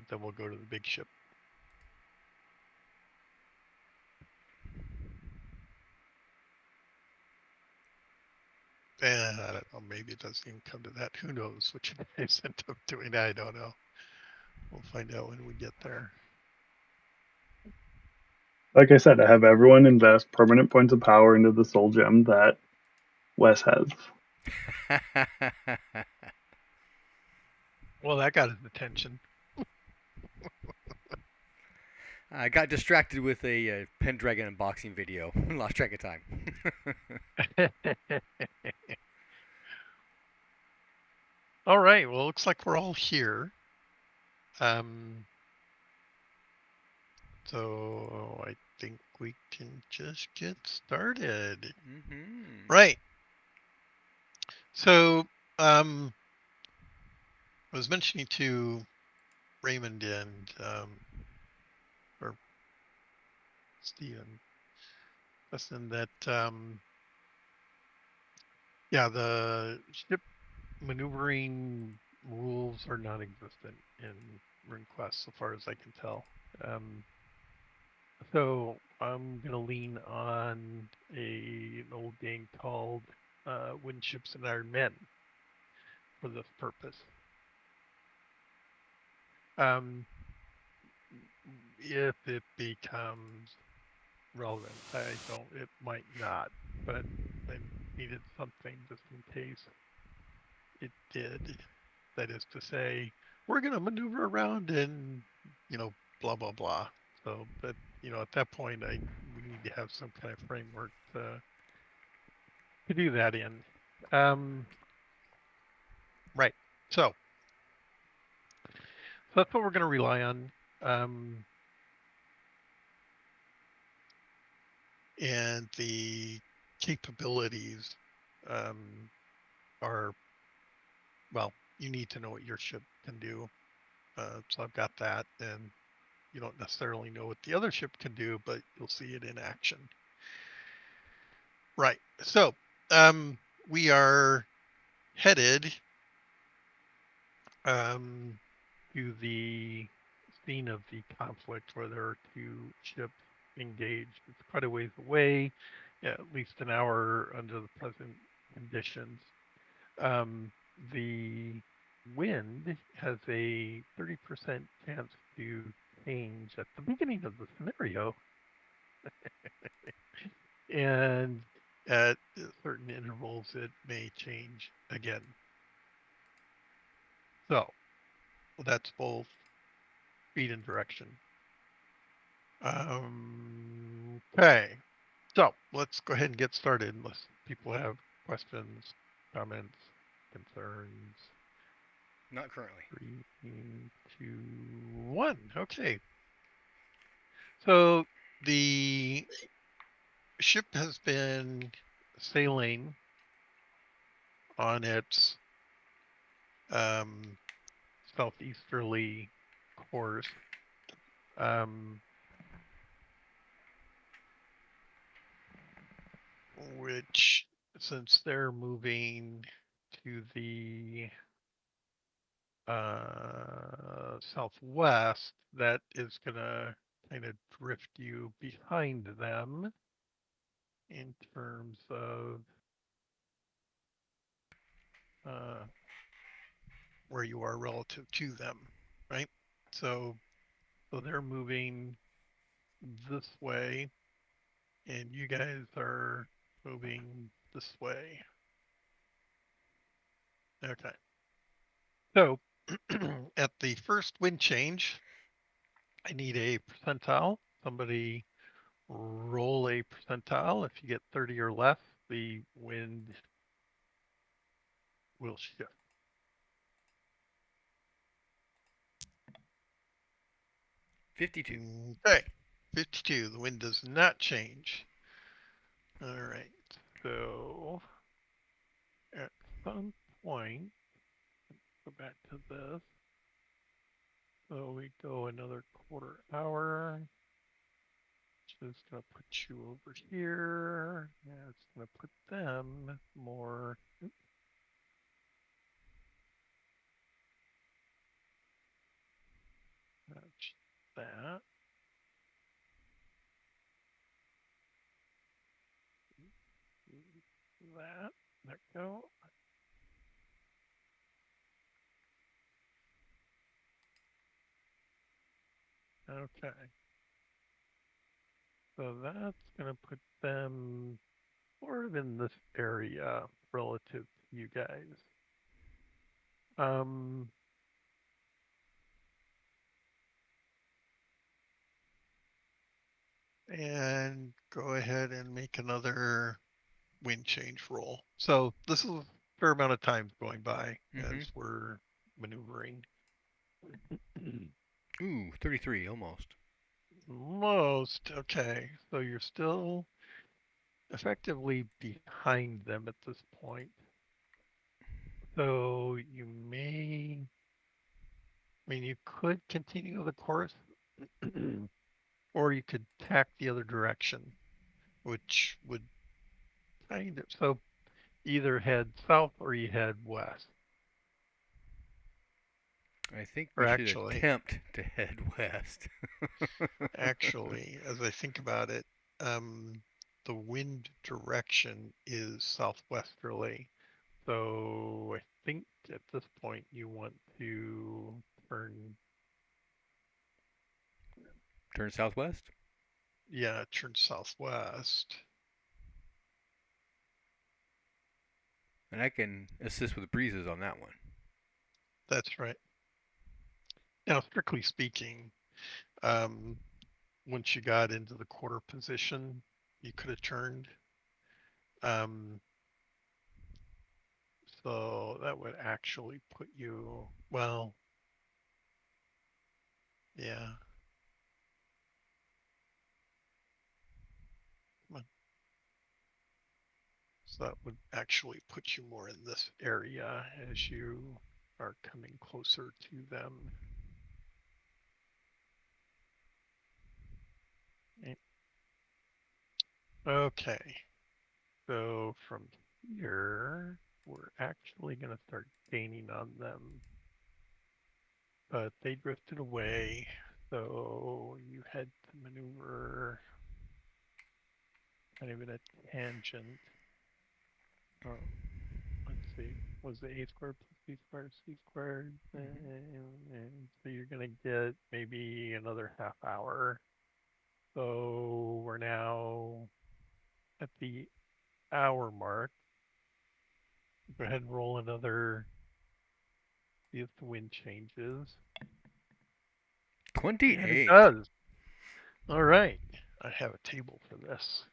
then we'll go to the big ship. And I don't know, maybe it doesn't even come to that. Who knows what you guys end up doing? I don't know. We'll find out when we get there. Like I said, I have everyone invest permanent points of power into the soul gem that Wes has. Well, that got his attention. I got distracted with a Pendragon unboxing video. Lost track of time. All right. Well, looks like we're all here. Um, so I think we can just get started. Mm-hmm. Right. So, I was mentioning to Raymond and or Steven, Justin, that yeah, the ship maneuvering rules are non-existent in RuneQuest, so far as I can tell. Um, so I'm gonna lean on an old game called Wind Ships and Iron Men for this purpose. Um, if it becomes relevant, I don't. It might not, but I needed something just in case it did. That is to say, we're going to maneuver around and, blah, blah, blah. So, but, at that point, we need to have some kind of framework to do that in. Um, right. So that's what we're going to rely on. Um, and the capabilities um, are, well, you need to know what your ship can do. So I've got that. And you don't necessarily know what the other ship can do, but you'll see it in action. Right. So, we are headed um, to the scene of the conflict where there are two ships engaged. It's quite a ways away, yeah, at least an hour under the present conditions. Um, the wind has a 30% chance to change at the beginning of the scenario, and at certain intervals, it may change again. So that's both speed and direction. Okay. So let's go ahead and get started unless people have questions, comments, concerns. Not currently. 3, 2, 1. Okay. So the ship has been sailing on its um, southeasterly course. Um, which, since they're moving to the southwest, that is going to kind of drift you behind them in terms of uh, where you are relative to them, right? So, so they're moving this way, and you guys are moving this way. Okay. So, at the first wind change, I need a percentile. Somebody roll a percentile. If you get 30 or less, the wind will shift. 52. Okay. 52. The wind does not change. All right. So at some point, go back to this. So we go another quarter hour. Which is going to put you over here. Yeah, it's going to put them more. that. There we go. Okay. So that's going to put them sort of in this area relative to you guys. Um, and go ahead and make another wind change roll. So this is a fair amount of time going by Mm-hmm. as we're maneuvering. Ooh, 33, almost. Most okay. So you're still effectively behind them at this point. So you may, I mean, you could continue the course, or you could tack the other direction, which would kind of, so either head south or you head west. I think Or we should actually, attempt to head west. actually, as I think about it, um, the wind direction is southwesterly. So I think at this point you want to turn, Turn southwest? yeah, turn southwest. And I can assist with breezes on that one. That's right. Now, strictly speaking, um, once you got into the quarter position, you could have turned. Um, so that would actually put you, well, yeah. So that would actually put you more in this area as you are coming closer to them. Okay. So from here, we're actually going to start gaining on them. But they drifted away. So you had to maneuver kind of in a tangent. Oh, let's see. Was it a squared plus b squared c squared? And so you're going to get maybe another half hour. So we're now at the hour mark. Go ahead and roll another, see if the wind changes. And it 28. does. All right. I have a table for this.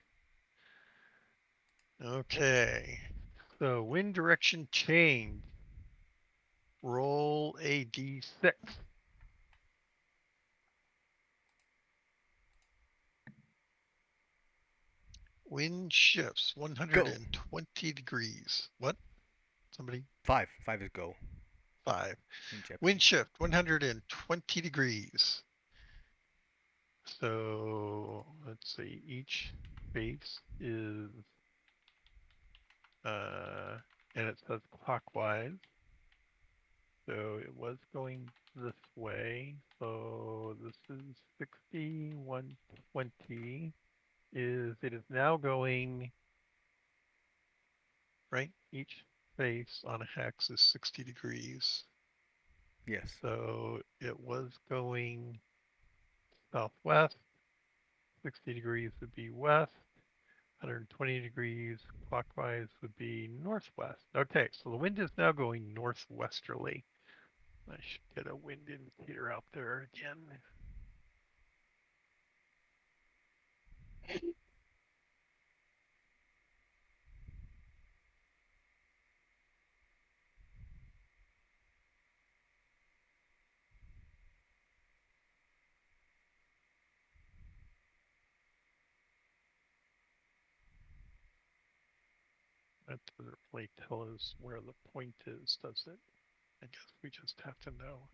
Okay. So wind direction change. Roll a d6. Wind shifts Go. 120 degrees. What? Somebody? 5. 5 is go 5. in Wind Japanese. shift 120 degrees. So let's see. Each face is, and it says clockwise. So it was going this way. So this is 60, 120 is, it is now going, right? Each face on a hex is 60 degrees. Yes. So it was going southwest, 60 degrees would be west, 120 degrees clockwise would be northwest. Okay, so the wind is now going northwesterly. I should get a wind indicator out there again. That doesn't really tell us where the point is, does it? I guess we just have to know.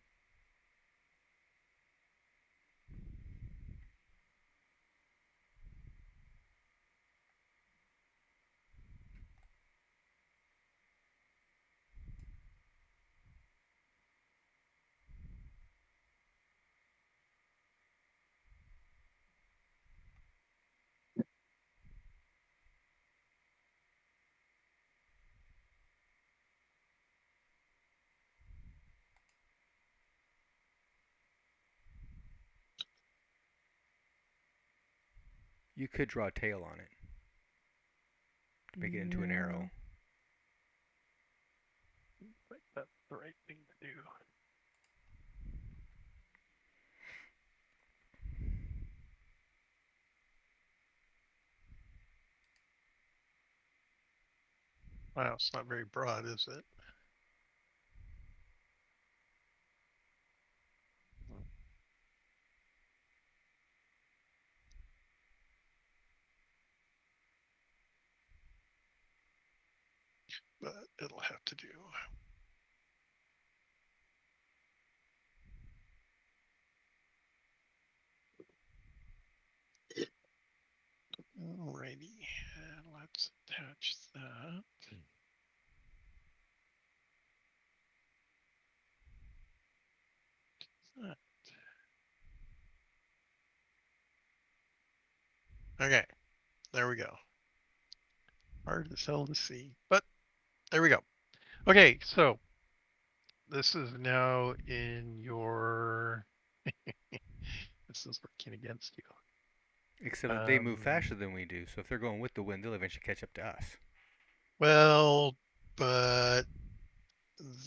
You could draw a tail on it to make it into an arrow. I think that's the right thing to do. Wow, it's not very broad, is it? But it'll have to do. Alrighty, and let's attach that. That. Okay, there we go. Hard as hell to see, but there we go. Okay, so this is now in your. This is working against you. Except that they move faster than we do, so if they're going with the wind, they'll eventually catch up to us. Well, but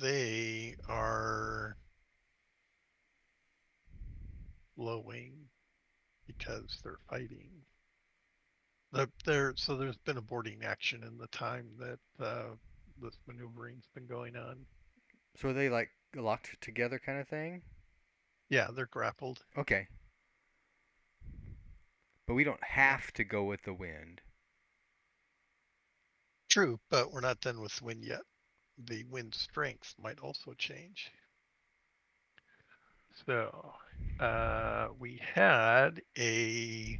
they are blowing because they're fighting. So there's been a boarding action in the time that this maneuvering's been going on. So are they like locked together kind of thing? Yeah, they're grappled. Okay. But we don't have to go with the wind. True, but we're not done with wind yet. The wind strength might also change. So we had I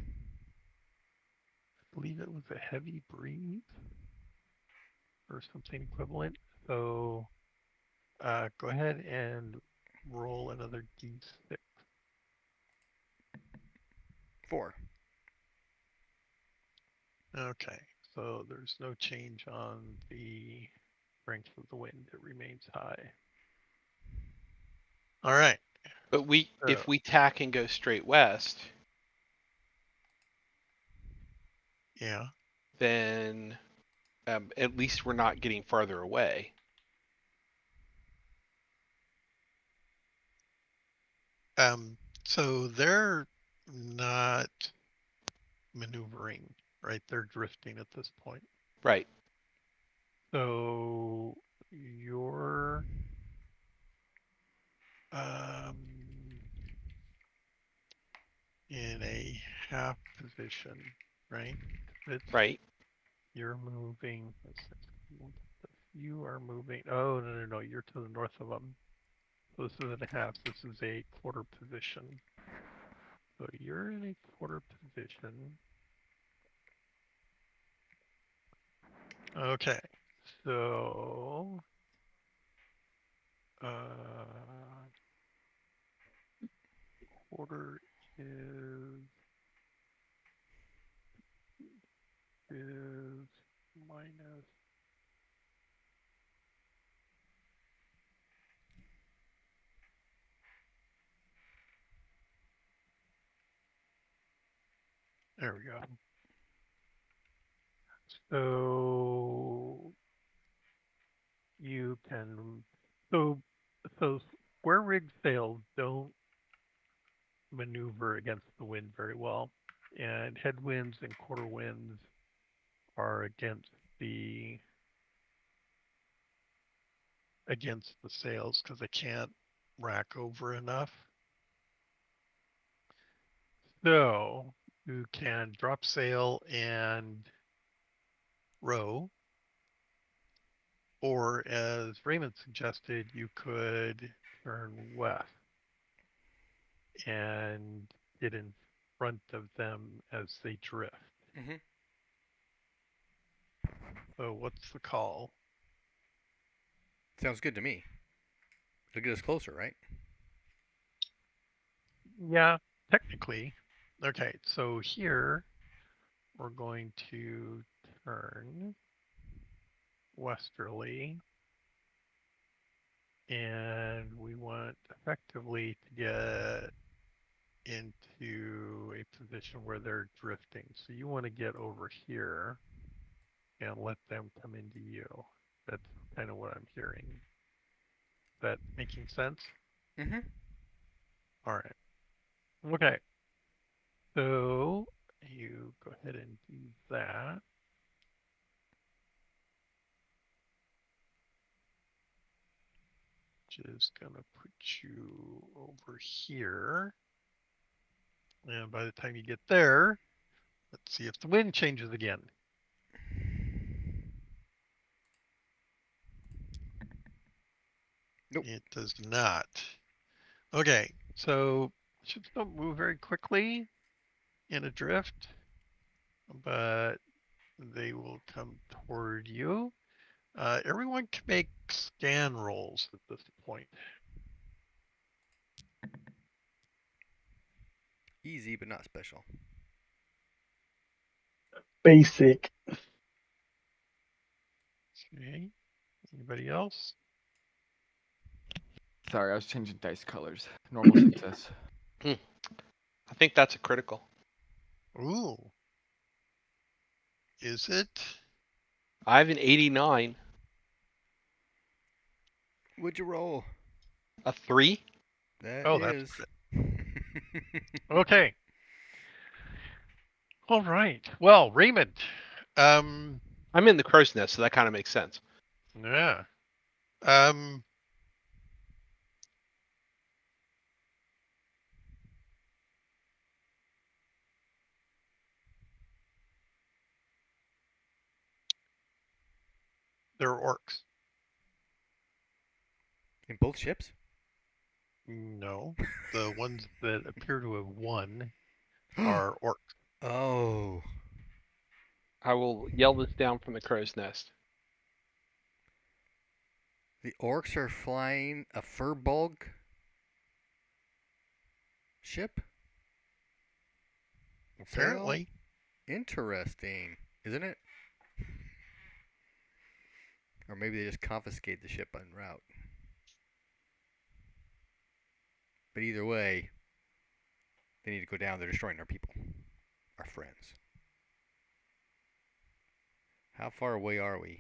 believe it was a heavy breeze or something equivalent. So go ahead and roll another d6. 4. Okay, so there's no change on the strength of the wind. It remains high. All right. But if So, we tack and go straight west, yeah. then at least we're not getting farther away. So they're not maneuvering, right? They're drifting at this point. Right. So you're in a half position, right? Right. You're moving. You are moving. Oh, no. You're to the north of them. So this isn't a half. This is a quarter position. So you're in a quarter position. Okay. So quarter is minus. There we go. So you can so square rig sails don't maneuver against the wind very well, and headwinds and quarter winds are the against the sails because they can't rack over enough. So you can drop sail and row, or as Raymond suggested, you could turn west and get in front of them as they drift. Mm-hmm. So what's the call? Sounds good to me. It'll get us closer, right? Yeah, technically. Okay, so here we're going to turn westerly, and we want effectively to get into a position position where they're drifting. So you want to get over here and let them come into you. That's kind of what I'm hearing. Is that making sense? Mm-hmm. All right. Okay. So you go ahead and do that. Which is going to put you over here. And by the time you get there, let's see if the wind changes again. Nope. It does not. Okay, so ships don't move very quickly in a drift, but they will come toward you. Everyone can make scan rolls at this point. Easy, but not special. Basic. Okay, anybody else? Sorry, I was changing dice colors. Normal success. I think that's a critical. Ooh, is it? I have an 89, Would you roll? a 3. That Oh, that's is. okay. All right. Well, Raymond. I'm in the crow's nest, so that kind of makes sense. Yeah. Um, they're orcs. In both ships? No, the ones that appear to have won are orcs. Oh. I will yell this down from the crow's nest. The orcs are flying a Furbolg ship? Apparently. Interesting, isn't it? Or maybe they just confiscate the ship en route. But either way, they need to go down. They're destroying our people, our friends. How far away are we?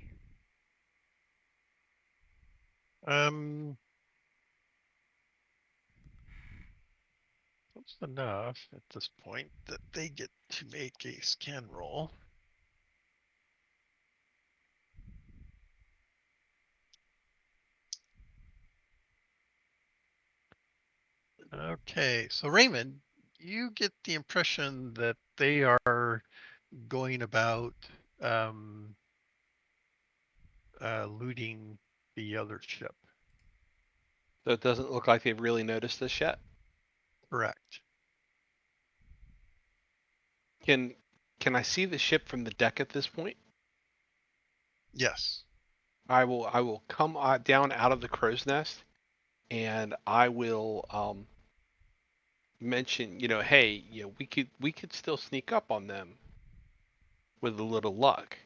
Close enough at this point that they get to make a scan roll. Okay, so Raymond, you get the impression that they are going about um, looting the other ship. So it doesn't look like they've really noticed this yet. Correct. Can I see the ship from the deck at this point? Yes. I will come down out of the crow's nest, and I will mention, hey, we could still sneak up on them with a little luck.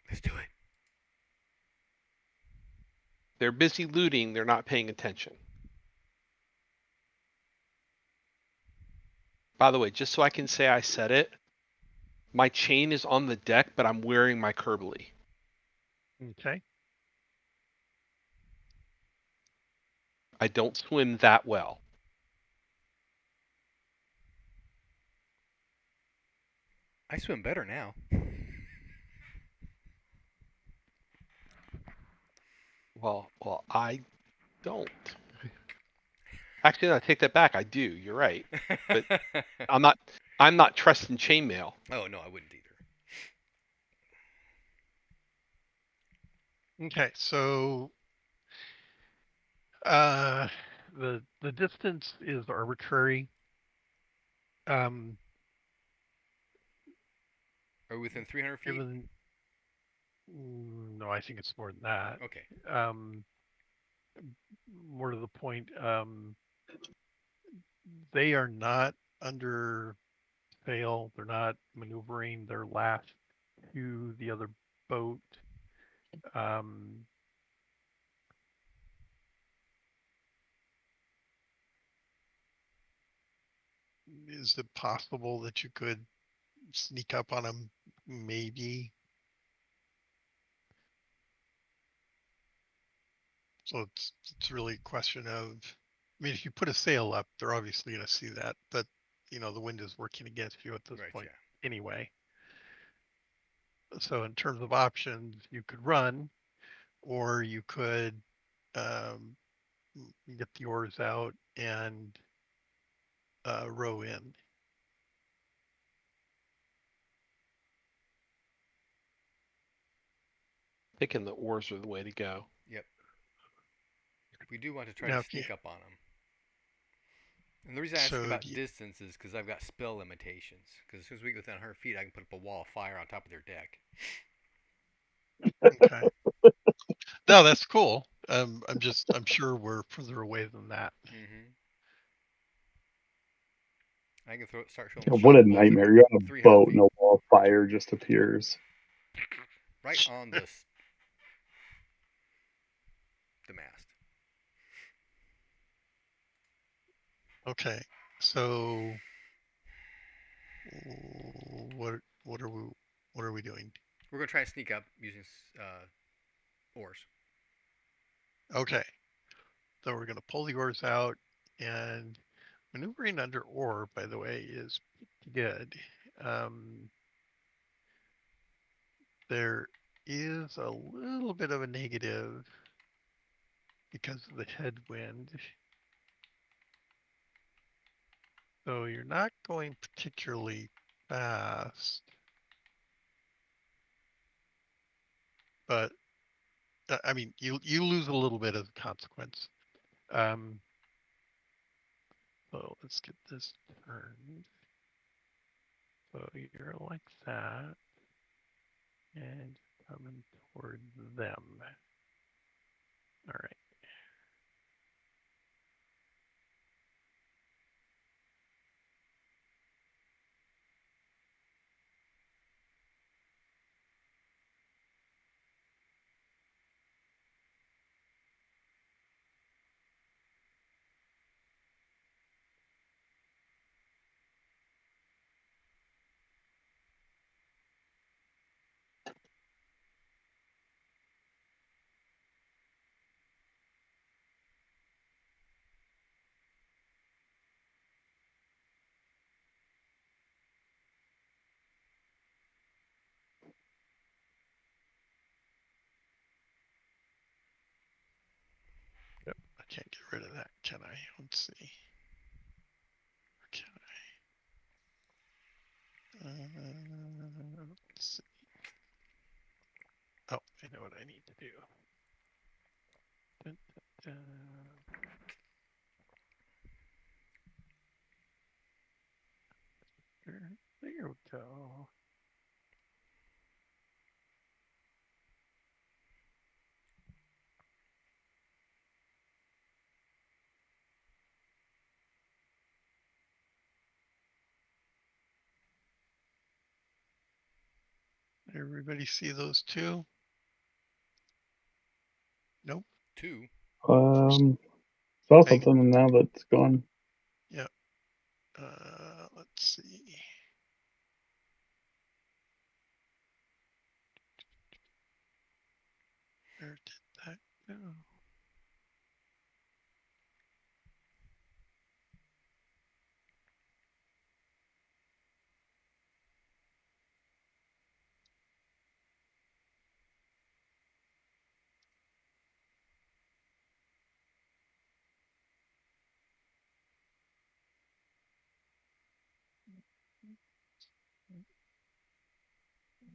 Let's do it. They're busy looting. They're not paying attention. By the way, just so I can say I said it, my chain is on the deck, but I'm wearing my Kerbally. Okay. I don't swim that well. I swim better now. Well, I don't. Actually, no, I take that back. I do. You're right. But I'm not trusting chainmail. Oh no, I wouldn't either. Okay, so uh, the distance is arbitrary. Um, Are we within 300 feet? given no, I think it's more than that. Okay. Um, more to the point, they are not under sail. They're not maneuvering. They're lashed to the other boat. Um, is it possible that you could sneak up on them? Maybe. So it's really a question of, I mean, if you put a sail up, they're obviously going to see that, but the wind is working against you at this Right, point yeah. anyway. So in terms of options, you could run, or you could um, get the oars out and row in. Thinking the oars are the way to go. Yep. We do want to try to Now, if you sneak up on them. And the reason I ask so about distance is because I've got spell limitations. Because as soon as we get within 100 feet, I can put up a wall of fire on top of their deck. okay, no, that's cool. I'm sure we're further away than that. Mm-hmm. I can start showing Yeah, what a shock bolts at nightmare! You're on a 300 boat feet. and a wall of fire just appears. Right on the mast. Okay, so what are we doing? We're going to try and sneak up using oars. Okay, so we're going to pull the oars out, and maneuvering under oar, by the way, is good. There is a little bit of a negative because of the headwind. So you're not going particularly fast, but I mean, you lose a little bit as a consequence. Um, so let's get this turned. So you're like that, and coming toward them. All right. Yep. I can't get rid of that, can I? Let's see. Or can I? Let's see. Oh, I know what I need to do. Dun, dun, dun. There we go. Everybody see those two? Nope. Two. Saw Hang. something and now that's gone. Yeah. Let's see. Where did that go?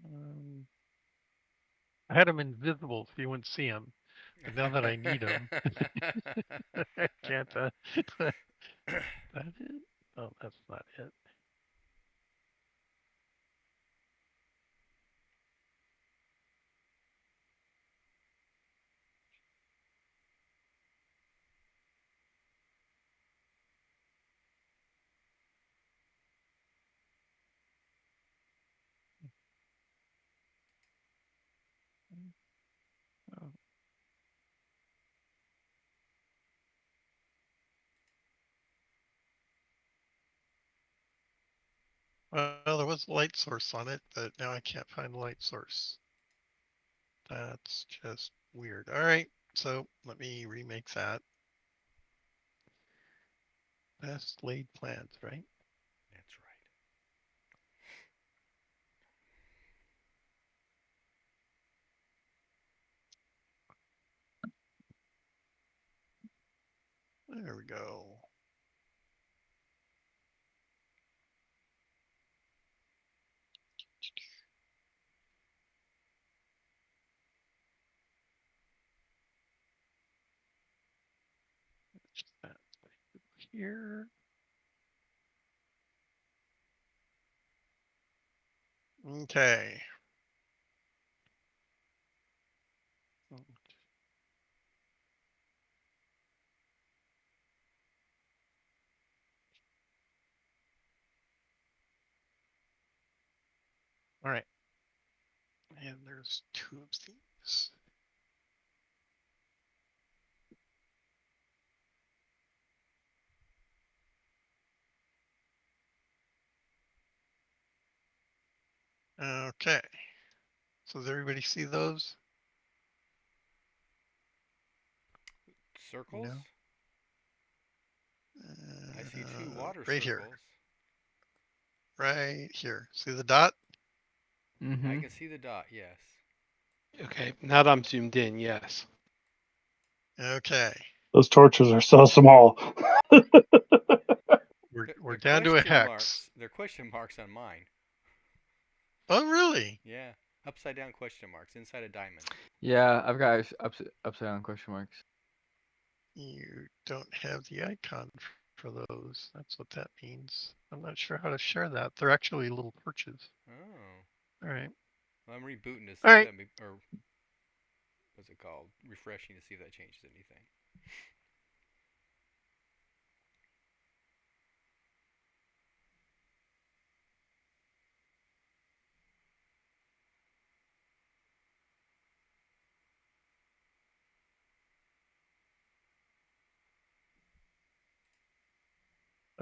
Um, I had them invisible so you wouldn't see them, but now that I need them, I can't. That it? Oh, that's not it. Oh, was a light source on it, but now I can't find the light source. That's just weird. All right, so let me remake that. Best laid plans, right? That's right. There we go. Just that here. Okay. All right. And there's two of these. Okay. So does everybody see those? Circles? No. I see two water Right here. circles. Right here. See the dot? Mm-hmm. I can see the dot, yes. Okay, now that I'm zoomed in, yes. Okay. Those torches are so small. We're down to a hex. They're question marks on mine. Oh, really? Yeah. Upside down question marks inside a diamond. Yeah, I've got upside down question marks. You don't have the icon for those. That's what that means. I'm not sure how to share that. They're actually little torches. Oh. All right. Well, I'm rebooting to All see if right. that, or what's it called? Refreshing to see if that changes anything.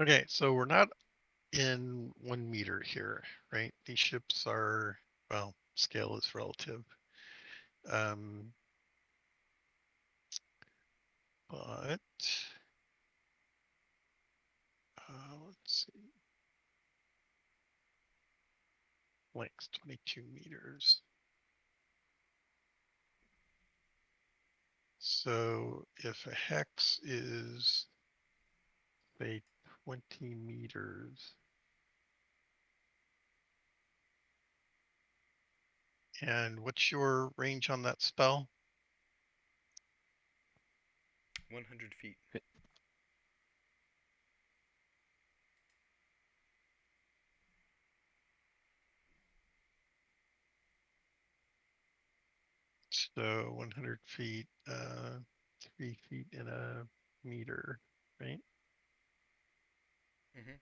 Okay. So we're not in 1 meter here, right? These ships are, well, scale is relative. Um, but let's see. Length 22 meters. So if a hex is, say, 20 meters, and what's your range on that spell? 100 feet. So 100 feet, 3 feet in a meter, right? Mm-hmm.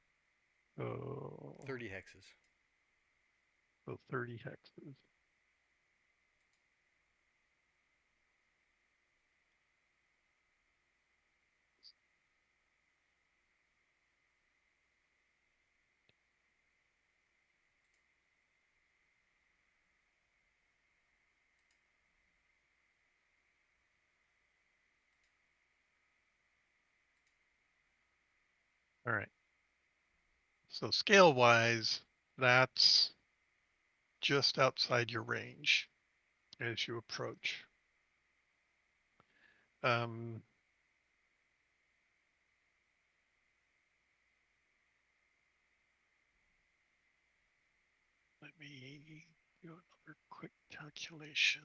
So, 30 hexes. so 30 hexes. All right. So scale wise, that's just outside your range as you approach. Um, let me do another quick calculation.